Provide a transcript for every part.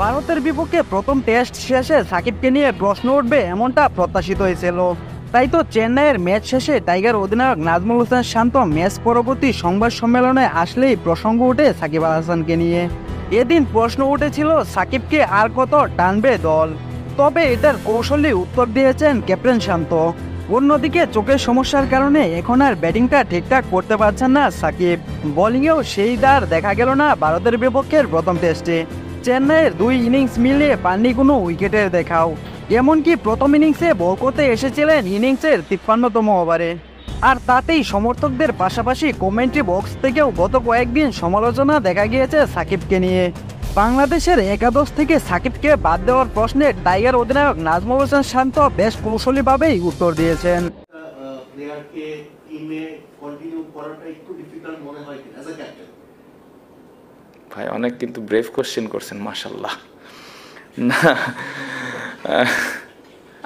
ভারতের বিপক্ষে প্রথম টেস্ট শেষে সাকিবকে নিয়ে প্রশ্ন উঠবে এমনটা প্রত্যাশিত হয়েছিল। তাই তো চেন্নাইয়ের ম্যাচ শেষে টাইগার অধিনায়ক নাজমুল হোসেন শান্ত ম্যাচ পরবর্তী সংবাদ সম্মেলনে আসলেই প্রসঙ্গ ওঠে সাকিব আল হাসানকে নিয়ে। এদিন প্রশ্ন উঠেছিল সাকিবকে আর কত টানবে দল, তবে এটার কৌশলী উত্তর দিয়েছেন ক্যাপ্টেন শান্ত। অন্যদিকে চোখের সমস্যার কারণে এখন আর ব্যাটিংটা ঠিকঠাক করতে পারছেন না সাকিব। বোলিংয়েও সেই দার দেখা গেল না ভারতের বিপক্ষের প্রথম টেস্টে। চেন্নাইয়ের দুই ইনিংস মিলিয়ে পাননি কোনো উইকেটের দেখাও। এমনকি প্রথম ইনিংসে বল করতে এসেছিলেন ইনিংসের 53তম ওভারে। আর তাতেই সমর্থকদের পাশাপাশি কমেন্ট্রি বক্স থেকেও গত কয়েকদিন সমালোচনা দেখা গিয়েছে সাকিবকে নিয়ে। বাংলাদেশের একাদশ থেকে সাকিবকে বাদ দেওয়ার প্রশ্নে টাইগার অধিনায়ক নাজমুল হোসেন শান্ত বেশ কৌশলীভাবেই উত্তর দিয়েছেন। প্লেয়ারকে টিমে কন্টিনিউ করাটা একটু ডিফিকাল্ট মনে হয় কিনা অ্যাজ আ ক্যাপ্টেন? ভাই অনেক কিন্তু ব্রেভ কোশ্চেন করছেন, মাশাল্লাহ। না,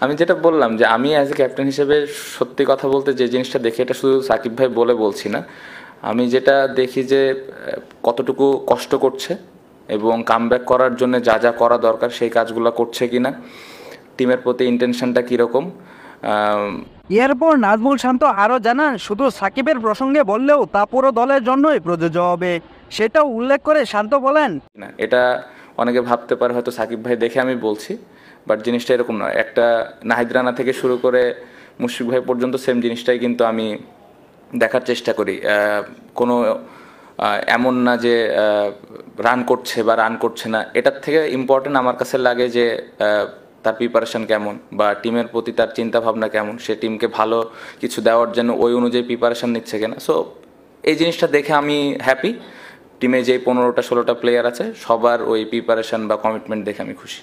আমি যেটা বললাম যে আমি অ্যাজ এ ক্যাপ্টেন হিসেবে সত্যি কথা বলতে যে জিনিসটা দেখি, এটা শুধু সাকিব ভাই বলছি না, আমি যেটা দেখি যে কতটুকু কষ্ট করছে এবং কামব্যাক করার জন্য যা যা করা দরকার সেই কাজগুলো করছে কিনা, টিমের প্রতি ইন্টেনশনটা কীরকম। এরপর নাজমুল শান্ত আরও জানান, শুধু সাকিবের প্রসঙ্গে বললেও তা পুরো দলের জন্যই প্রযোজ্য হবে। সেটাও উল্লেখ করে শান্ত বলেন, না, এটা অনেকে ভাবতে পারে হয়তো সাকিব ভাই দেখে আমি বলছি, বাট জিনিসটা এরকম নয়। একটা নাহিদ রানা থেকে শুরু করে মুশফিক ভাই পর্যন্ত সেম জিনিসটাই কিন্তু আমি দেখার চেষ্টা করি। কোনো এমন না যে রান করছে বা রান করছে না, এটার থেকে ইম্পর্টেন্ট আমার কাছে লাগে যে তার প্রিপারেশন কেমন বা টিমের প্রতি তার চিন্তাভাবনা কেমন, সে টিমকে ভালো কিছু দেওয়ার জন্য ওই অনুযায়ী প্রিপারেশন নিচ্ছে কিনা। সো এই জিনিসটা দেখে আমি হ্যাপি। টিমে যে 15টা 16টা প্লেয়ার আছে সবার ওই প্রিপারেশন বা কমিটমেন্ট দেখে আমি খুশি।